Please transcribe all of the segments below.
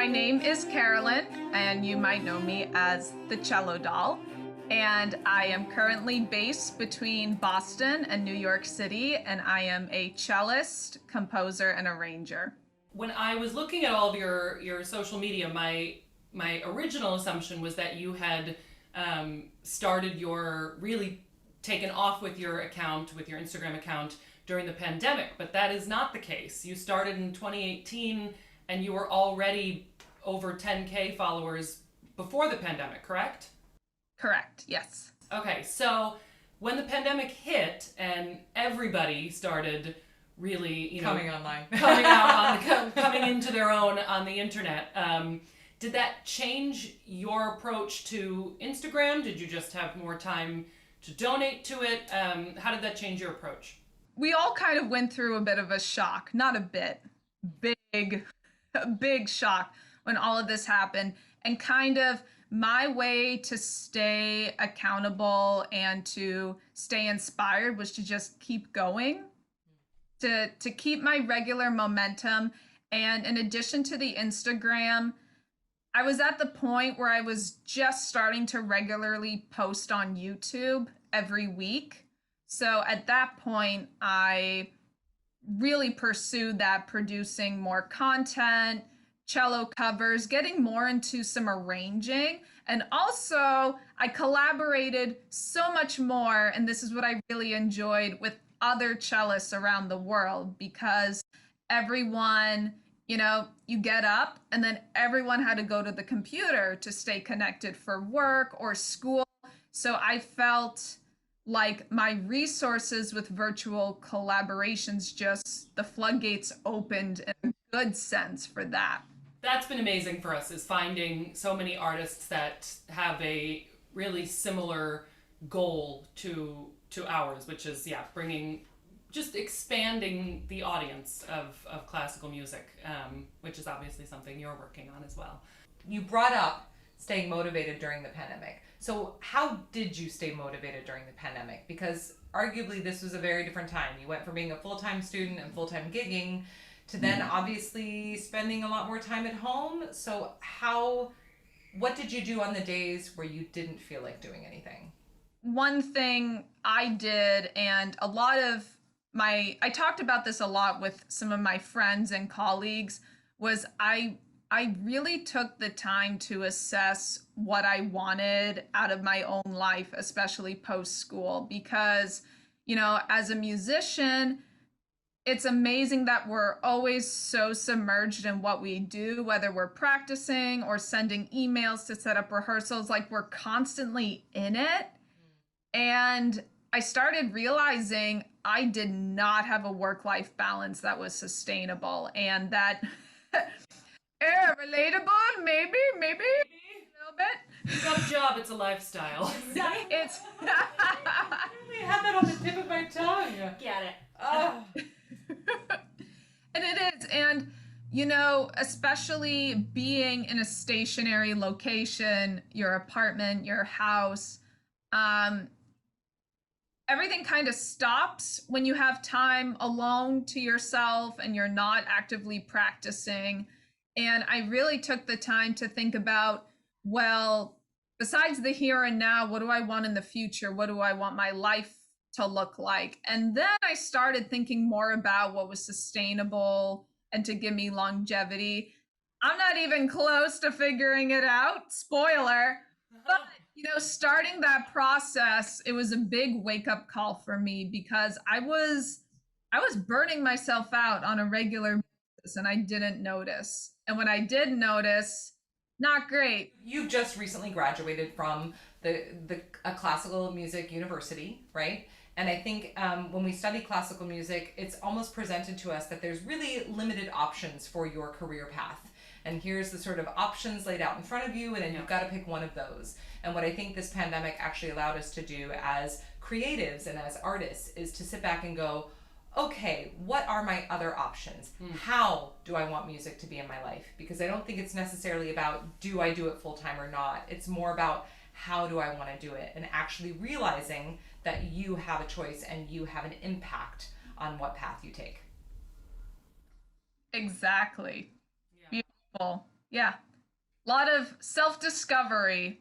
name is Carolyn, and you might know me as the Cello Doll. And I am currently based between Boston and New York City, and I am a cellist, composer, and arranger. When I was looking at all of your social media, my original assumption was that you had started your really taken off with your account, with your Instagram account during the pandemic, but that is not the case. You started in 2018 and you were already over 10K followers before the pandemic, correct? Correct, yes. Okay, so when the pandemic hit and everybody started really, coming online, coming into their own on the internet, did that change your approach to Instagram? Did you just have more time to donate to it? How did that change your approach? We all kind of went through a bit of a shock, not a bit, a big shock when all of this happened. And kind of my way to stay accountable and to stay inspired was to just keep going, to keep my regular momentum. And in addition to the Instagram, I was at the point where I was just starting to regularly post on YouTube every week. So at that point, I really pursued that, producing more content, cello covers, getting more into some arranging. And also, I collaborated so much more, and this is what I really enjoyed, with other cellists around the world, because everyone, you get up and then everyone had to go to the computer to stay connected for work or school. So I felt like my resources with virtual collaborations, just the floodgates opened in a good sense for that. That's been amazing for us, is finding so many artists that have a really similar goal to ours, which is just expanding the audience of classical music, which is obviously something you're working on as well. You brought up staying motivated during the pandemic. So how did you stay motivated during the pandemic? Because arguably this was a very different time. You went from being a full-time student and full-time gigging to then obviously spending a lot more time at home. So what did you do on the days where you didn't feel like doing anything? One thing I did, and I talked about this a lot with some of my friends and colleagues, was I really took the time to assess what I wanted out of my own life, especially post-school, because, as a musician, it's amazing that we're always so submerged in what we do, whether we're practicing or sending emails to set up rehearsals, like we're constantly in it. And I started realizing I did not have a work-life balance that was sustainable, and that relatable, maybe a little bit. You got a job, it's a lifestyle. It's I had that on the tip of my tongue. Get it. Oh. and it is. And, especially being in a stationary location, your apartment, your house, everything kind of stops when you have time alone to yourself and you're not actively practicing. And I really took the time to think about, well, besides the here and now, what do I want in the future? What do I want my life to look like? And then I started thinking more about what was sustainable and to give me longevity. I'm not even close to figuring it out, spoiler, but starting that process, it was a big wake-up call for me, because I was burning myself out on a regular basis and I didn't notice. And when I did notice, not great. You just recently graduated from a classical music university, right? And I think when we study classical music, it's almost presented to us that there's really limited options for your career path. And here's the sort of options laid out in front of you, and then you've got to pick one of those. And what I think this pandemic actually allowed us to do as creatives and as artists is to sit back and go, okay, what are my other options? How do I want music to be in my life? Because I don't think it's necessarily about, do I do it full time or not? It's more about, how do I want to do it? And actually realizing that you have a choice and you have an impact on what path you take. Exactly. Yeah. Beautiful. Yeah. A lot of self-discovery.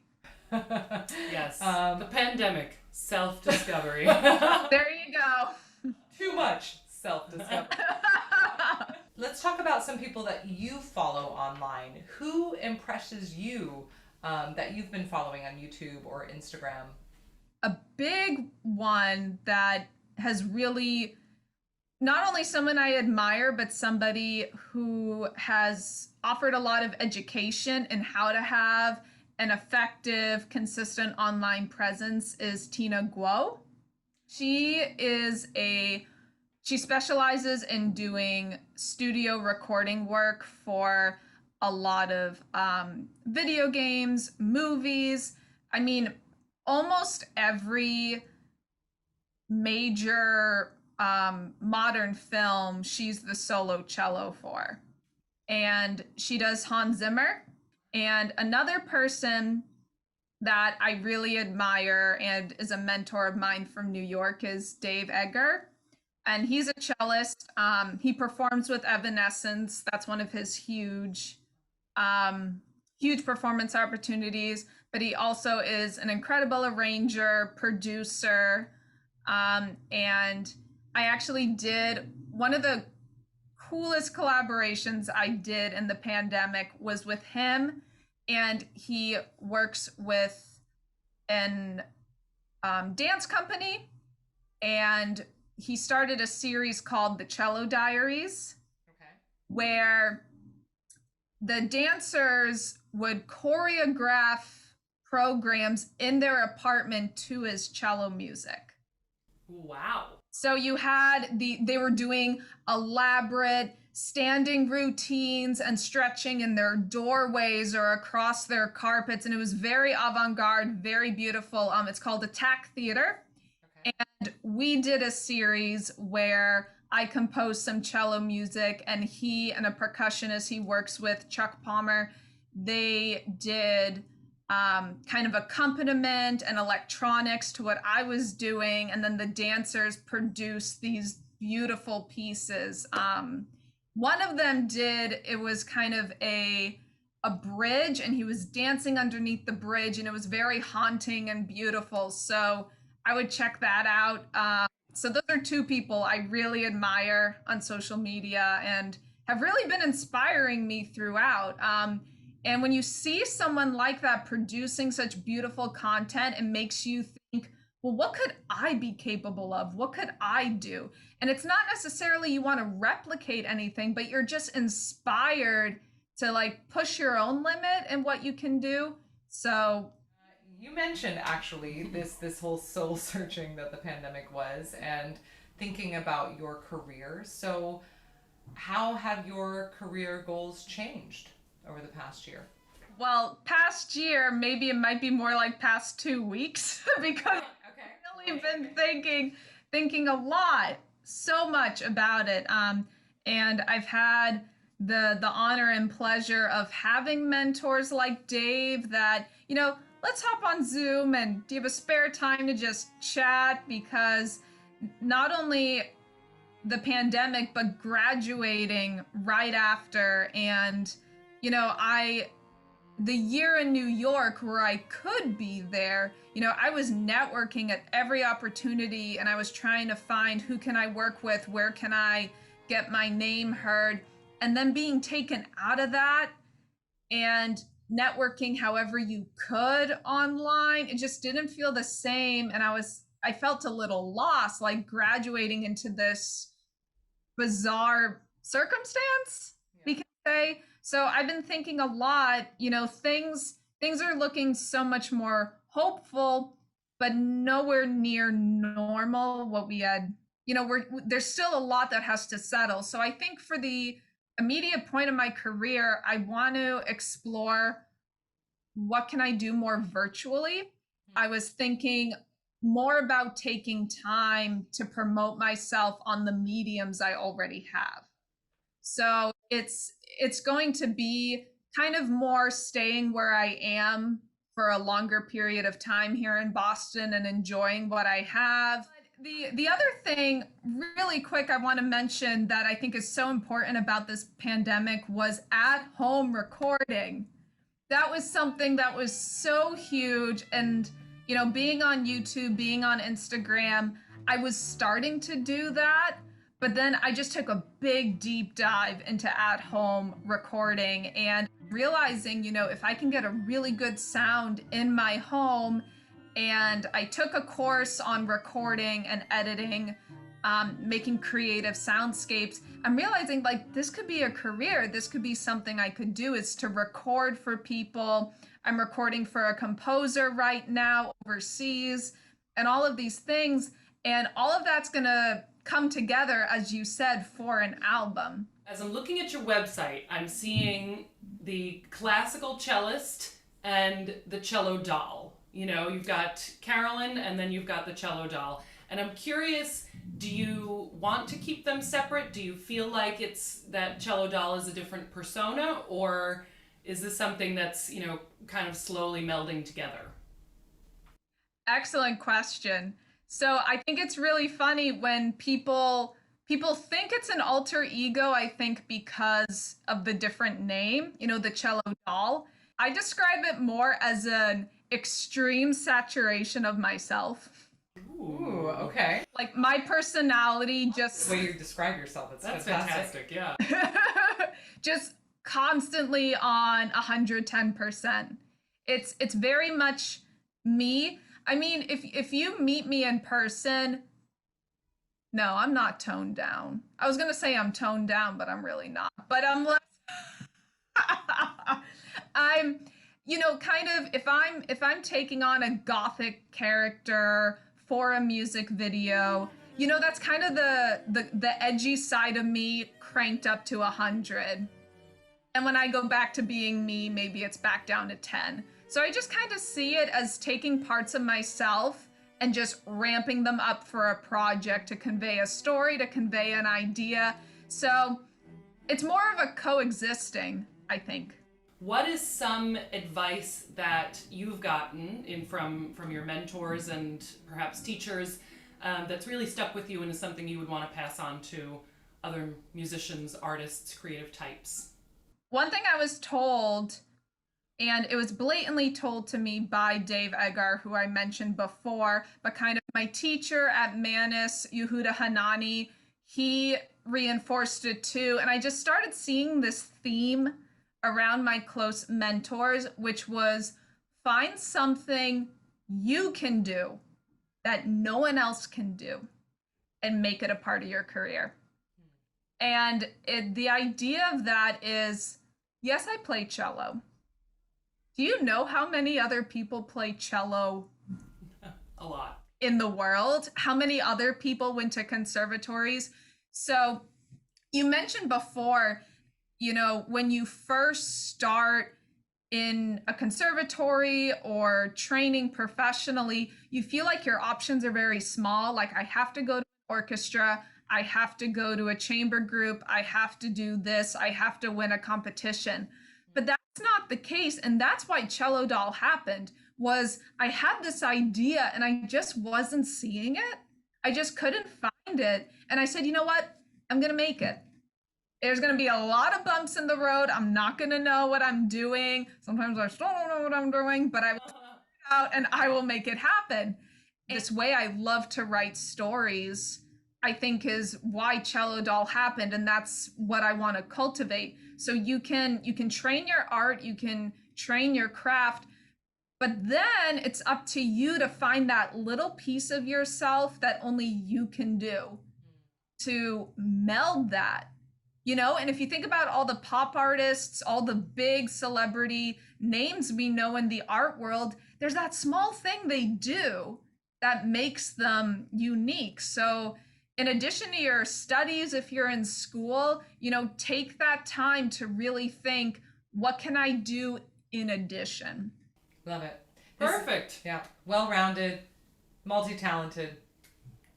Yes. Um, The pandemic, self discovery. There you go. too much self discovery. Let's talk about some people that you follow online. Who impresses you that you've been following on YouTube or Instagram? A big one that has really, not only someone I admire, but somebody who has offered a lot of education in how to have an effective, consistent online presence is Tina Guo. She is a she specializes in doing studio recording work for a lot of video games, movies. I mean, almost every major modern film, she's the solo cello for. And she does Hans Zimmer. And another person that I really admire and is a mentor of mine from New York is Dave Eggar. And he's a cellist. He performs with Evanescence. That's one of his um, huge performance opportunities. But he also is an incredible arranger, producer, and I actually did one of the coolest collaborations I did in the pandemic was with him, and he works with an dance company, and he started a series called the Cello Diaries, Okay. where the dancers would choreograph programs in their apartment to his cello music. Wow. So you had they were doing elaborate standing routines and stretching in their doorways or across their carpets, and it was very avant-garde, very beautiful. It's called Attack Theater, Okay. and we did a series where I composed some cello music, and he and a percussionist he works with, Chuck Palmer, they did kind of accompaniment and electronics to what I was doing, and then the dancers produced these beautiful pieces. One of them did it was kind of a bridge, and he was dancing underneath the bridge, and it was very haunting and beautiful. So I would check that out. So those are two people I really admire on social media and have really been inspiring me throughout. And when you see someone like that producing such beautiful content, it makes you think, well, what could I be capable of? What could I do? And it's not necessarily you want to replicate anything, but you're just inspired to like push your own limit and what you can do. So, You mentioned actually this whole soul searching that the pandemic was, and thinking about your career. So, how have your career goals changed over the past year? well, past year, maybe it might be more like past 2 weeks because I've really Okay. been thinking a lot, so much about it. And I've had the honor and pleasure of having mentors like Dave that, let's hop on Zoom, and do you have a spare time to just chat? Because not only the pandemic, but graduating right after, and I the year in New York where I could be there, I was networking at every opportunity, and I was trying to find who can I work with, where can I get my name heard, and then being taken out of that and networking however you could online, it just didn't feel the same, and I felt a little lost, like graduating into this bizarre circumstance, Yeah. we can say. So I've been thinking a lot, things are looking so much more hopeful, but nowhere near normal what we had. There's still a lot that has to settle. So I think for the immediate point of my career, I want to explore what can I do more virtually. I was thinking more about taking time to promote myself on the mediums I already have. So it's going to be kind of more staying where I am for a longer period of time here in Boston and enjoying what I have. The other thing, really quick, I want to mention that I think is so important about this pandemic was at home recording. That was something that was so huge. And, being on YouTube, being on Instagram, I was starting to do that. But then I just took a big deep dive into at home recording and realizing, if I can get a really good sound in my home, and I took a course on recording and editing, making creative soundscapes. I'm realizing like this could be a career. This could be something I could do, is to record for people. I'm recording for a composer right now overseas and all of these things. And all of that's going to come together, as you said, for an album. As I'm looking at your website, I'm seeing the classical cellist and the cello doll. You've got Carolyn and then you've got the cello doll. And I'm curious, do you want to keep them separate? Do you feel like it's that cello doll is a different persona, or is this something that's, kind of slowly melding together? Excellent question. So I think it's really funny when people think it's an alter ego, I think because of the different name, the cello doll. I describe it more as an extreme saturation of myself. Ooh, okay. Like my personality just The way you describe yourself, That's fantastic, yeah. just constantly on 110%. It's very much me. I mean, if you meet me in person, no, I'm not toned down. I was gonna say I'm toned down, but I'm really not. But I'm less I'm kind of, if I'm taking on a gothic character for a music video, that's kind of the edgy side of me cranked up to 100. And when I go back to being me, maybe it's back down to 10. So I just kind of see it as taking parts of myself and just ramping them up for a project to convey a story, to convey an idea. So it's more of a coexisting, I think. What is some advice that you've gotten from your mentors and perhaps teachers that's really stuck with you and is something you would want to pass on to other musicians, artists, creative types? One thing I was told, and it was blatantly told to me by Dave Eggar, who I mentioned before, but kind of my teacher at Manus, Yehuda Hanani, he reinforced it too. And I just started seeing this theme around my close mentors, which was find something you can do that no one else can do and make it a part of your career. And the idea of that is, yes, I play cello. Do you know how many other people play cello? A lot. In the world? How many other people went to conservatories? So you mentioned before, when you first start in a conservatory or training professionally, you feel like your options are very small. Like, I have to go to an orchestra, I have to go to a chamber group, I have to do this, I have to win a competition. But that's not the case. And that's why Cello Doll happened, was I had this idea and I just wasn't seeing it. I just couldn't find it. And I said, you know what? I'm going to make it. There's going to be a lot of bumps in the road. I'm not going to know what I'm doing. Sometimes I still don't know what I'm doing, but I will figure it out and I will make it happen. This way I love to write stories, I think, is why Cello Doll happened. And that's what I want to cultivate. So you can train your art, you can train your craft, but then it's up to you to find that little piece of yourself that only you can do, to meld that. And if you think about all the pop artists, all the big celebrity names we know in the art world, there's that small thing they do that makes them unique. So in addition to your studies, if you're in school, take that time to really think, what can I do in addition? Love it. Perfect. Yeah. Well-rounded, multi-talented.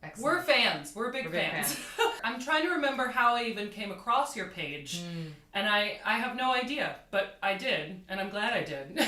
Excellent. We're fans. We're big fans. I'm trying to remember how I even came across your page, and I have no idea, but I did, and I'm glad I did.